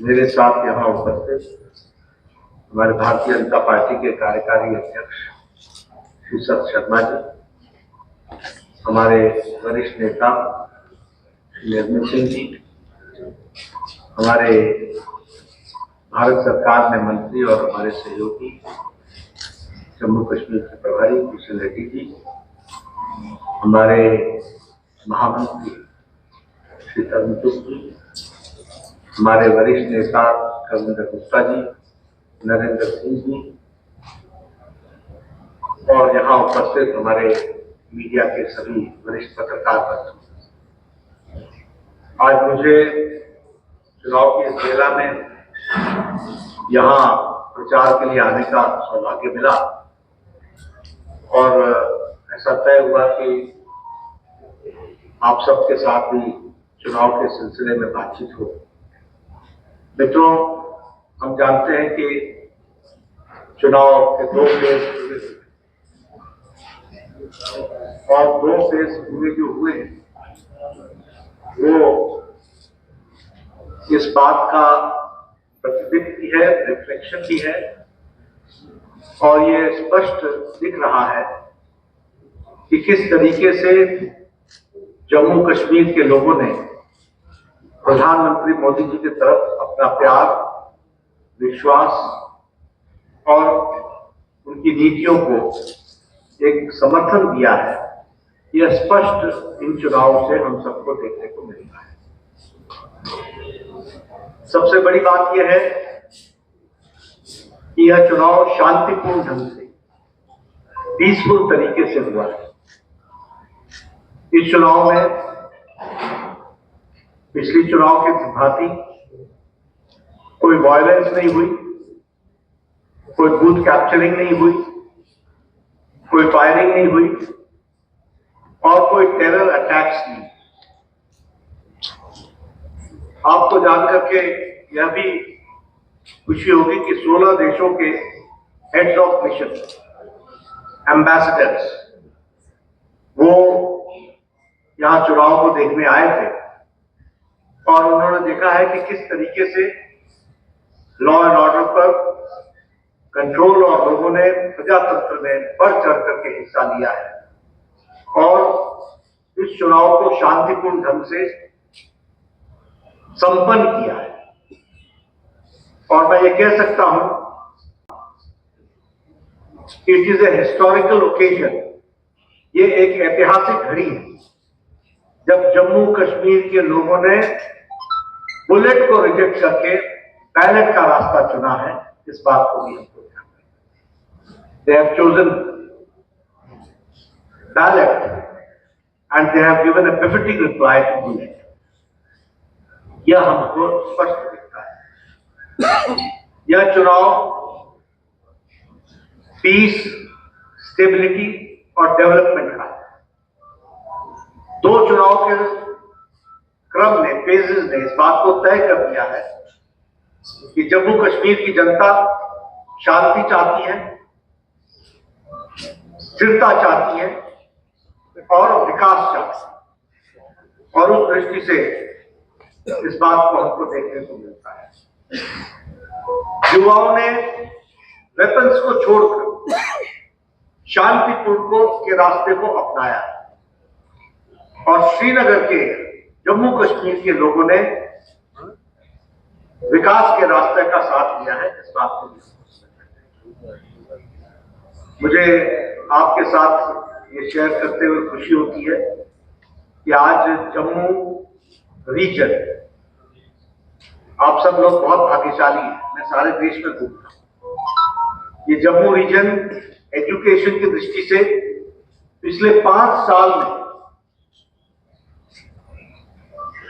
मेरे साथ यहाँ उपस्थित हमारे भारतीय जनता पार्टी के कार्यकारी अध्यक्ष श्री सत शर्मा जी, हमारे वरिष्ठ नेता श्री निर्मल सिंह जी, हमारे भारत सरकार में मंत्री और हमारे सहयोगी जम्मू कश्मीर के प्रभारी किशन रेड्डी जी, हमारे महामंत्री श्री तरुण चुग जी, हमारे वरिष्ठ नेता कविंदर गुप्ता जी, नरेंद्र सिंह जी और यहाँ उपस्थित हमारे मीडिया के सभी वरिष्ठ पत्रकार बंधु, आज मुझे चुनाव की इस बेला में यहाँ प्रचार के लिए आने का सौभाग्य मिला और ऐसा तय हुआ कि आप सबके साथ भी चुनाव के सिलसिले में बातचीत हो। मित्रों, हम जानते हैं कि चुनाव के 2 फेज और 2 फेज पूरे जो हुए वो इस बात का प्रतिबिंब भी है, रिफ्लेक्शन भी है और ये स्पष्ट दिख रहा है कि किस तरीके से जम्मू कश्मीर के लोगों ने प्रधानमंत्री मोदी जी की तरफ अपना प्यार, विश्वास और उनकी नीतियों को एक समर्थन दिया है। यह स्पष्ट इन चुनावों से हम सबको देखने को मिल रहा है। सबसे बड़ी बात यह है कि यह चुनाव शांतिपूर्ण ढंग से, पीसफुल तरीके से हुआ है। इस चुनाव में पिछली चुनाव की भांति कोई वायलेंस नहीं हुई, कोई बूथ कैप्चरिंग नहीं हुई, कोई फायरिंग नहीं हुई और कोई टेरर अटैक्स नहीं। आपको जानकर के यह भी खुशी होगी कि 16 देशों के हेड्स ऑफ मिशन, एम्बेसडर्स, वो यहां चुनाव को देखने आए थे और उन्होंने देखा है कि किस तरीके से लॉ एंड ऑर्डर पर कंट्रोल और लोगों ने प्रजातंत्र में बढ़ चढ़ करके हिस्सा लिया है और इस चुनाव को शांतिपूर्ण ढंग से संपन्न किया है। और मैं ये कह सकता हूं कि it is a historical occasion, ये एक ऐतिहासिक घड़ी है जब जम्मू कश्मीर के लोगों ने बुलेट को रिजेक्ट करके बैलेट का रास्ता चुना है। इस बात को भी हमको ध्यान रखना। They have chosen ballot and they have given a pathetic reply to bullet. यह हमको स्पष्ट दिखता है। यह चुनाव पीस, स्टेबिलिटी और डेवलपमेंट का है। 2 चुनाव के क्रम ने, फेजेस ने इस बात को तय कर दिया है कि जम्मू कश्मीर की जनता शांति चाहती है, स्थिरता चाहती है और विकास चाहती है और उस दृष्टि से इस बात को हमको देखने को मिलता है। युवाओं ने वेपन्स को छोड़कर शांतिपूर्ण के रास्ते को अपनाया है और श्रीनगर के, जम्मू कश्मीर के लोगों ने विकास के रास्ते का साथ दिया है। इस बात को मुझे आपके साथ ये शेयर करते हुए खुशी होती है कि आज जम्मू रीजन, आप सब लोग बहुत भाग्यशाली हैं। मैं सारे देश में घूमता हूं। ये जम्मू रीजन एजुकेशन की दृष्टि से पिछले 5 साल में,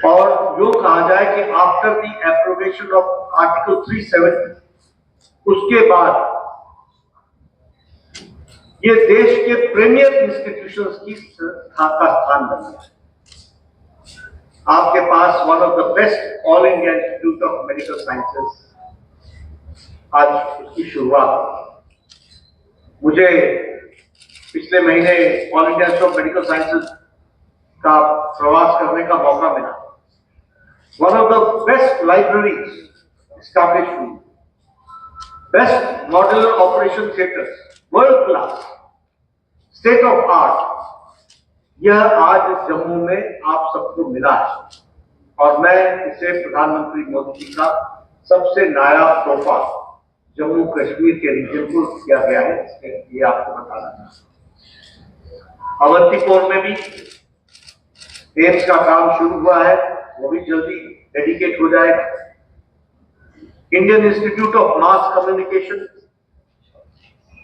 और जो कहा जाए कि after the appropriation of article 370, उसके बाद ये देश के प्रीमियर इंस्टीट्यूशंस की का स्थान बन गया। आपके पास one of the best All India Institute of Medical Sciences, आज उसकी शुरुआत। मुझे पिछले महीने All India Institute of Medical Sciences का प्रवास करने का मौका मिला। One of the best libraries established हुई, best modular operation theatres, world class, state of art, यह आज जम्मू में आप सबको मिला है और मैं इसे प्रधानमंत्री मोदी जी का सबसे नायाब तोहफा जम्मू कश्मीर के रीजन को किया गया है, ये आपको बताना चाहता हूं। अवंतीपुर में भी एम्स का काम शुरू हुआ है, वो भी जल्दी डेडिकेट हो जाएगा। Indian institute of mass communication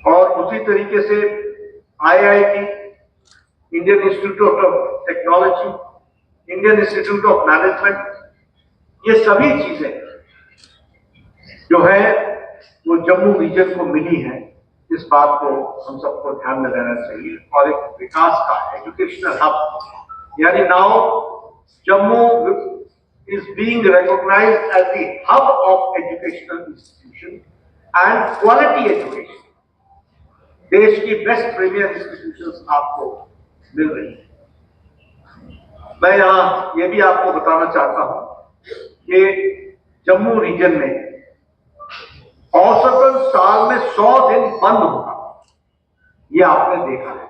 और उसी तरीके से IIT, Indian institute of technology, Indian institute of management, ये सभी चीजें जो है वो जम्मू रीजन को मिली है। इस बात को हम सबको ध्यान में रहना चाहिए। और एक विकास का एजुकेशनल हब, यानी now Jammu is being recognized as the hub of educational institution and quality education. देश की बेस्ट प्रीमियर इंस्टीट्यूशंस आपको मिल रही है। मैं यहां ये भी आपको बताना चाहता हूं कि जम्मू रीजन में औसतन साल में 100 दिन बंद होगा, ये आपने देखा है।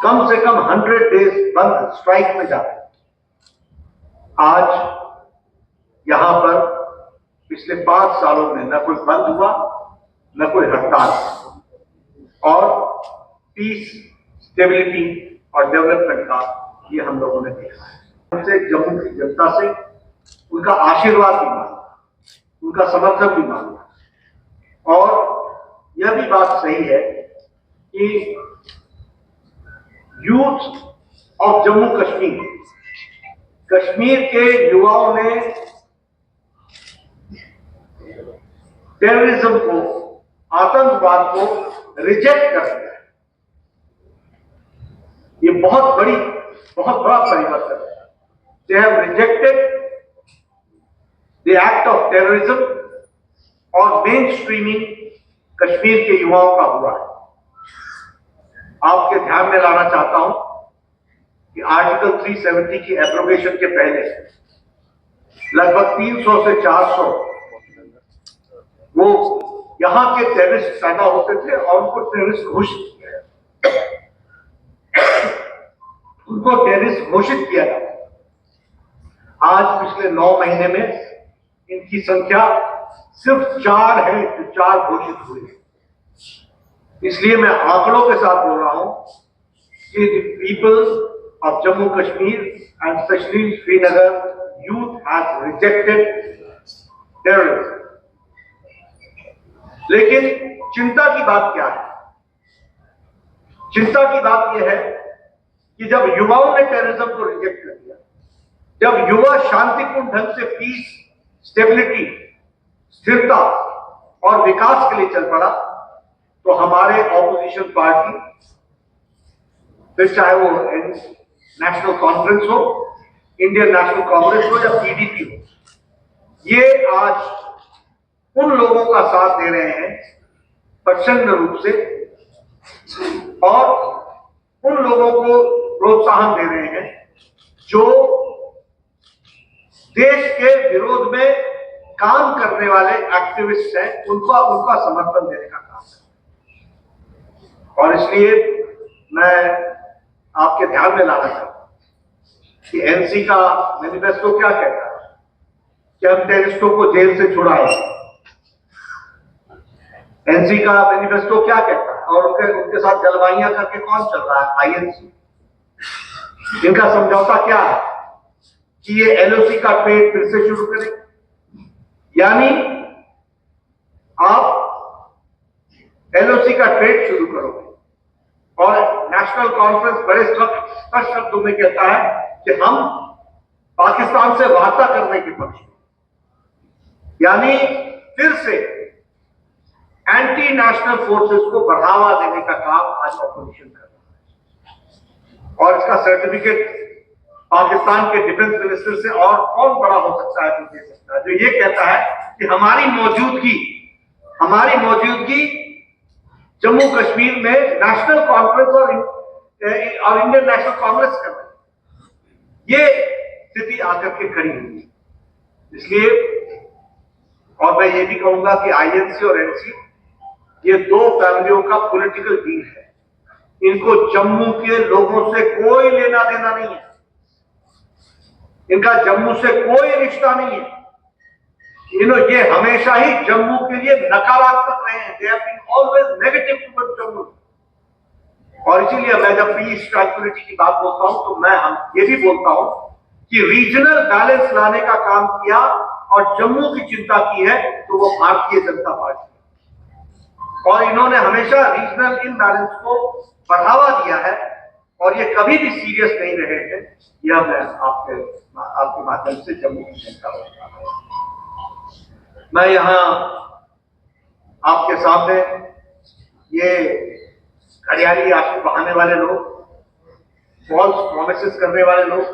कम से कम 100 डेज बंद, स्ट्राइक में जाते हैं। आज यहां पर पिछले 5 सालों में न कोई बंद हुआ, न कोई हड़ताल, और पीस, स्टेबिलिटी और डेवलपमेंट का ये हम लोगों ने देखा है। हमसे जम्मू की जनता से उनका आशीर्वाद भी मांगा, उनका समर्थन भी मांगा। और यह भी बात सही है कि यूथ ऑफ जम्मू कश्मीर, कश्मीर के युवाओं ने टेररिज्म को, आतंकवाद को रिजेक्ट कर दिया है। ये बहुत बड़ा परिवर्तन है। They have rejected the act of terrorism और मेन स्ट्रीमिंग कश्मीर के युवाओं का हुआ है। आपके ध्यान में लाना चाहता हूं कि आर्टिकल 370 की एब्रोगेशन के पहले लगभग 300 से 400 वो यहां के टेररिस्ट पैदा होते थे और उनको टेररिस्ट घोषित किया, उनको टेररिस्ट घोषित किया जाता। आज पिछले 9 महीने में इनकी संख्या सिर्फ 4 है जो 4 घोषित हुए। इसलिए मैं आंकड़ों के साथ बोल रहा हूं कि people of Jammu Kashmir and especially Srinagar youth has rejected terrorism. लेकिन चिंता की बात क्या है? चिंता की बात यह है कि जब युवाओं ने टेररिज्म को रिजेक्ट कर दिया, जब युवा शांतिपूर्ण ढंग से पीस, स्टेबिलिटी, स्थिरता और विकास के लिए चल पड़ा, तो हमारे ऑपोजिशन पार्टी, फिर चाहे वो नेशनल कॉन्फ्रेंस हो, इंडियन नेशनल कांग्रेस हो या PDP हो, ये आज उन लोगों का साथ दे रहे हैं प्रचंड रूप से और उन लोगों को प्रोत्साहन दे रहे हैं जो देश के विरोध में काम करने वाले एक्टिविस्ट हैं, उनका समर्थन देने का काम है। और इसलिए मैं आपके ध्यान में लाना चाहता हूं कि NC का मैनिफेस्टो क्या कहता है कि हम टेररिस्टों को जेल से छुड़ाएं। NC का मैनिफेस्टो क्या कहता है और उनके साथ जलवाइयां करके कौन चल रहा है? INC। इनका समझौता क्या है कि ये LOC का ट्रेड फिर से शुरू करें, यानी आप LOC का ट्रेड शुरू करोगे। और नेशनल कॉन्फ्रेंस बड़े स्पष्ट शब्दों में कहता है कि हम पाकिस्तान से वार्ता करने के पक्ष में, यानी फिर से एंटी नेशनल फोर्सेस को बढ़ावा देने का काम आज ऑपोजिशन कर रहा है। और इसका सर्टिफिकेट पाकिस्तान के डिफेंस मिनिस्टर से और कौन बड़ा हो सकता है, तो दे सकता है, जो ये कहता है कि हमारी मौजूदगी जम्मू कश्मीर में नेशनल कॉन्फ्रेंस और इंडियन नेशनल कांग्रेस कर रहे हैं। ये स्थिति आकर के खड़ी हुई है। इसलिए और मैं ये भी कहूंगा कि आईएनसी और एनसी ये दो फैमिलियों का पॉलिटिकल डील है। इनको जम्मू के लोगों से कोई लेना देना नहीं है, इनका जम्मू से कोई रिश्ता नहीं है। ये हमेशा ही जम्मू के लिए नकारात्मक रहे हैं। They have been always negative towards Jammu. और इसीलिए मैं जब पीस ट्रैंक्विलिटी की बात बोलता हूं तो मैं ये भी बोलता हूं कि रीजनल बैलेंस लाने का काम किया और जम्मू की चिंता की है तो वो भारतीय जनता पार्टी। और इन्होंने हमेशा रीजनल इम्बैलेंस को बढ़ावा दिया है और ये कभी भी सीरियस नहीं रहे हैं। यह मैं आपके माध्यम से जम्मू की जनता को मैं यहां आपके सामने ये हरियाली आंसू बहाने वाले लोग, फॉल्स प्रोमिसेस करने वाले लोग,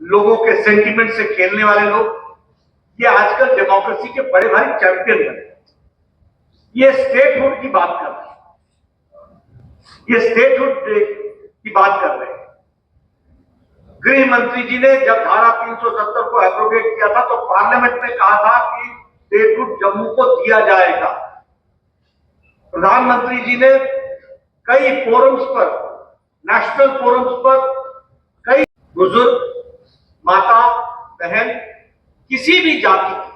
लोगों के सेंटिमेंट से खेलने वाले लोग, ये आजकल डेमोक्रेसी के बड़े भारी चैंपियन बने। ये स्टेटहुड की बात कर रहे हैं, ये स्टेटहुड की बात कर रहे हैं। गृह मंत्री जी ने जब धारा 370 को एब्रोगेट किया था तो पार्लियामेंट में कहा था कि स्टेटहुड जम्मू को दिया जाएगा। प्रधानमंत्री जी ने कई फोरम्स पर, नेशनल फोरम्स पर, कई बुजुर्ग, माता, बहन, किसी भी जाति की,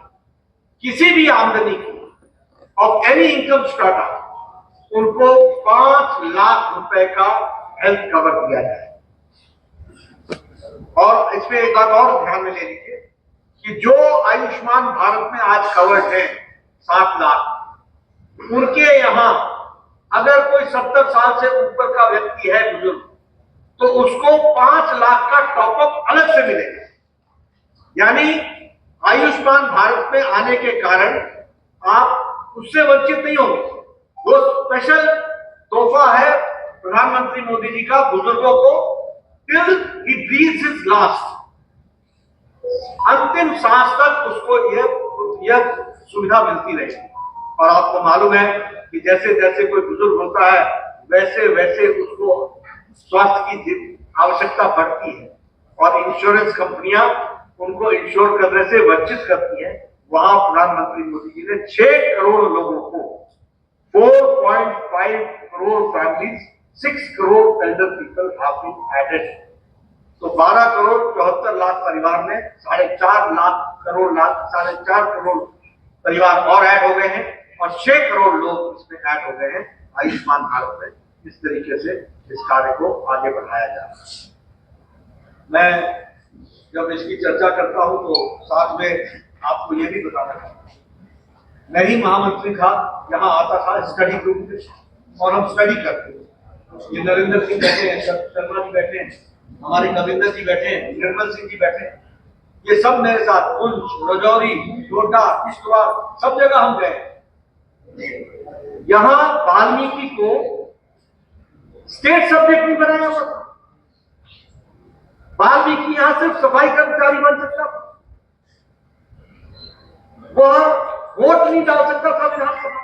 किसी भी आमदनी की, ऑफ एनी इनकम स्ट्राटा, उनको 5 लाख रुपए का हेल्थ कवर दिया जाए। और इसमें एक बात और ध्यान में ले लीजिए कि जो आयुष्मान भारत में आज कवर्ड है 7 लाख, उनके यहां अगर कोई 70 साल से ऊपर का व्यक्ति है बुजुर्ग, तो उसको 5 लाख का टॉपअप अलग से मिलेगा। यानी आयुष्मान भारत में आने के कारण आप उससे वंचित नहीं होंगे। वो स्पेशल तोहफा है प्रधानमंत्री मोदी जी का बुजुर्गों को, टिल ही ब्रीथ्स हिज लास्ट, अंतिम सांस तक उसको यह सुविधा मिलती रहेगी। और आपको मालूम है कि जैसे जैसे कोई बुजुर्ग होता है वैसे वैसे उसको स्वास्थ्य की आवश्यकता बढ़ती है और इंश्योरेंस कंपनियां उनको इंश्योर करने से वंचित करती है। वहां प्रधानमंत्री मोदी जी ने 6 करोड़ लोगों को, 4.5 crore families, 6 crore elder people have been added. तो 12 करोड़ 74 लाख परिवार में 4.5 करोड़ परिवार और ऐड हो गए हैं और 6 करोड़ लोग इसमें ऐड हो गए हैं आयुष्मान भारत में। इस तरीके से इस कार्य को आगे बढ़ाया जा रहा है। मैं जब इसकी चर्चा करता हूं तो साथ में आपको ये भी बताना चाहता हूं, मैं ही महामंत्री था, यहाँ आता था स्टडी ग्रुप में और हम स्टडी करते थे। ये नरेंद्र सिंह बैठे हैं, शर्मा जी बैठे हैं, हमारे कविंदर जी बैठे हैं, निर्मल सिंह जी बैठे हैं, ये सब मेरे साथ पुंछ, रजौरी, डोडा, किश्तवाड़, सब जगह हम गए। यहां वाल्मीकि को स्टेट सब्जेक्ट नहीं बनाया हुआ था। वाल्मीकि यहां सिर्फ सफाई कर्मचारी बन सकता था, वह वोट नहीं डाल सकता था विधानसभा,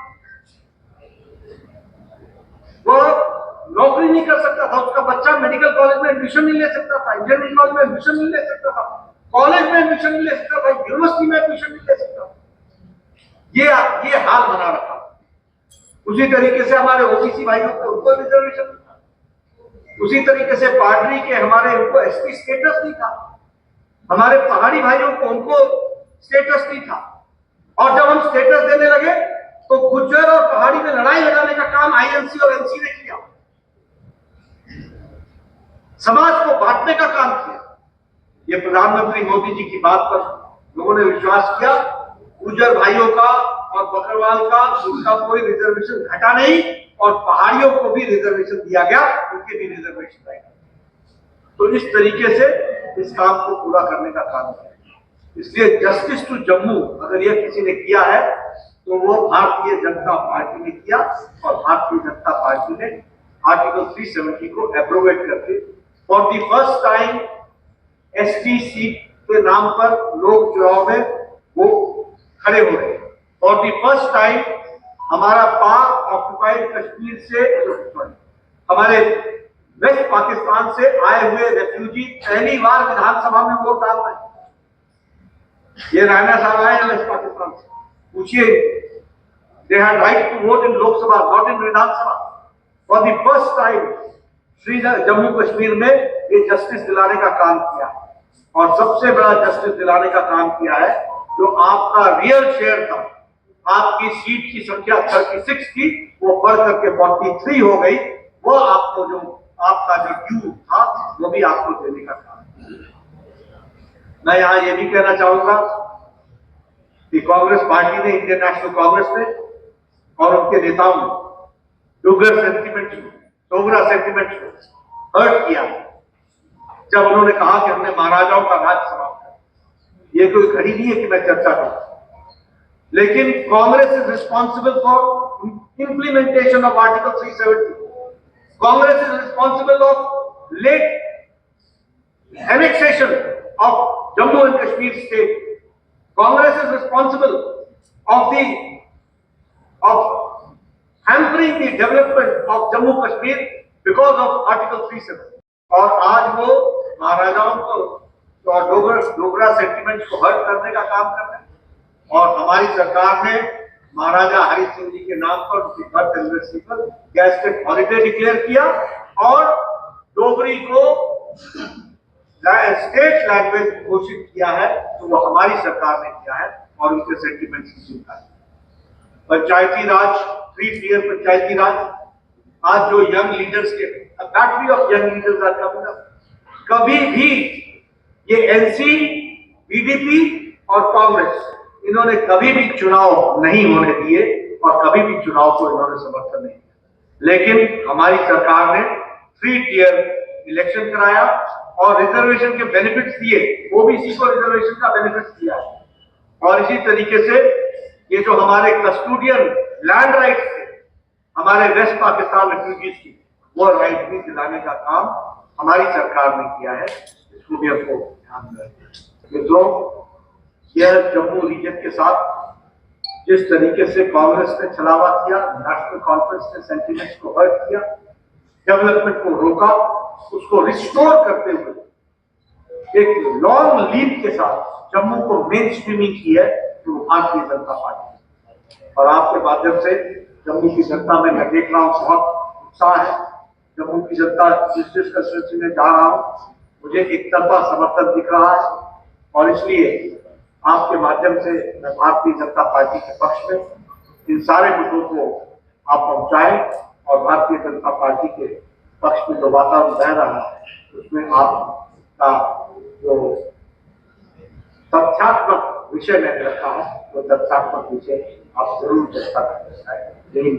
वह नौकरी नहीं कर सकता था, उसका बच्चा मेडिकल कॉलेज में एडमिशन नहीं ले सकता था, इंजीनियरिंग कॉलेज में एडमिशन नहीं ले सकता था, कॉलेज में एडमिशन नहीं ले सकता था, यूनिवर्सिटी में एडमिशन नहीं ले सकता था। ये हाल बना रखा। उसी तरीके से हमारे ओबीसी भाइयों को उनको रिजर्वेशन नहीं था, उसी तरीके से पार्टी के हमारे उनको एसटी स्टेटस नहीं था, हमारे पहाड़ी भाइयों को उनको स्टेटस नहीं था। और जब हम स्टेटस देने लगे तो गुज्जर और पहाड़ी में लड़ाई लगाने का काम आईएनसी और एनसी ने किया, समाज को बांटने का काम किया। ये प्रधानमंत्री मोदी जी की बात पर लोगों ने विश्वास किया, गुज्जर भाइयों का और बकरवाल का उनका कोई रिजर्वेशन घटा नहीं और पहाड़ियों को भी रिजर्वेशन दिया गया, उनके भी रिजर्वेशन आएगा। तो इस तरीके से इस काम को पूरा करने का काम किया। इसलिए जस्टिस टू जम्मू अगर यह किसी ने किया है तो वो भारतीय जनता पार्टी ने किया और भारतीय जनता पार्टी ने आर्टिकल 370 को एब्रोगेट करके for the first time ST seat के नाम पर लोग चुनाव में वो खड़े हो रहे हैं। फॉर द फर्स्ट टाइम हमारा पाक ऑक्युपाइड कश्मीर से, हमारे वेस्ट पाकिस्तान से आए हुए रेफ्यूजी पहली बार विधानसभा में वोट डाल रहे हैं। ये राणा साहब आए हैं वेस्ट पाकिस्तान से, पूछिए, they had right to vote in Lok Sabha, not in Vidhan Sabha. For the first time, Shri Jammu Kashmir में ये जस्टिस दिलाने का काम किया और सबसे बड़ा जस्टिस दिलाने का काम किया है जो आपका रियल शेयर था, आपकी सीट की संख्या 36 थी, वो बढ़ करके 43 हो गई। वो आपको जो आपका जो ड्यू था वो भी आपको देने का काम। मैं यहां ये भी कहना चाहूंगा कि कांग्रेस पार्टी ने, इंडियन नेशनल कांग्रेस ने और उनके नेताओं ने डोगरा सेंटिमेंट को हर्ट किया जब उन्होंने कहा कि हमने महाराजाओं का राज समाप्त कर। ये कोई घड़ी नहीं है कि मैं चर्चा करूं, लेकिन Congress is responsible for implementation of article 370। Congress is responsible of let annexation of Jammu and Kashmir state. Congress is responsible of hampering the development of Jammu Kashmir because of Article 370. और आज वो महाराजाओं को और डोगरा सेंटिमेंट को हर्ट करने का काम कर रहे हैं। और हमारी सरकार ने महाराजा हरि सिंह जी के नाम पर उनकी बर्थ एनिवर्सरी पर गैजेटेड हॉलिडे डिक्लेयर किया और डोगरी को स्टेट लैंग्वेज घोषित किया है। तो वो हमारी सरकार ने किया है और उनके सेंटिमेंट्स की चिंता है। पंचायती राज, 3 टियर पंचायती राज, आज जो यंग लीडर्स के बैटरी ऑफ यंग लीडर्स आज कभी भी ये एनसी, बीडीपी और कांग्रेस इन्होंने कभी भी चुनाव नहीं होने दिए और कभी भी चुनाव को इन्होंने समर्थन नहीं किया। लेकिन हमारी सरकार ने 3 टियर इलेक्शन कराया और रिजर्वेशन के बेनिफिट्स दिए, ओबीसी को रिजर्वेशन का बेनिफिट्स दिया। और इसी तरीके से ये जो हमारे कस्टोडियन लैंड राइट्स थे हमारे वेस्ट पाकिस्तान रिफ्यूजीज की, वो राइट भी दिलाने का काम हमारी सरकार ने किया है। इसको भी हमको ध्यान में रखना। मित्रों, यह जम्मू रीजन के साथ जिस तरीके से कांग्रेस ने छलावा किया, नेशनल कॉन्फ्रेंस ने सेंटिमेंट्स को हर्ट किया, डेवलपमेंट को रोका, उसको रिस्टोर करते हुए एक लॉन्ग लीड के साथ जम्मू को मेन स्ट्रीमिंग की है तो भारतीय जनता पार्टी। और आपके माध्यम से जम्मू की जनता में मैं देख रहा हूं बहुत उत्साह है। जम्मू की जनता जिस कंस्टिट्यूंसी में जा रहा हूं मुझे एक तरफा समर्थन दिख रहा है और इसलिए आपके माध्यम से मैं भारतीय जनता पार्टी के पक्ष में इन सारे मुद्दों को आप पहुंचाएं और भारतीय जनता पार्टी के पक्ष में जो वातावरण बह रहा है उसमें आपका जो तथ्यात्मक विषय मैंने रखा है वो तथ्यात्मक विषय आप जरूर चर्चा कर सकते हैं।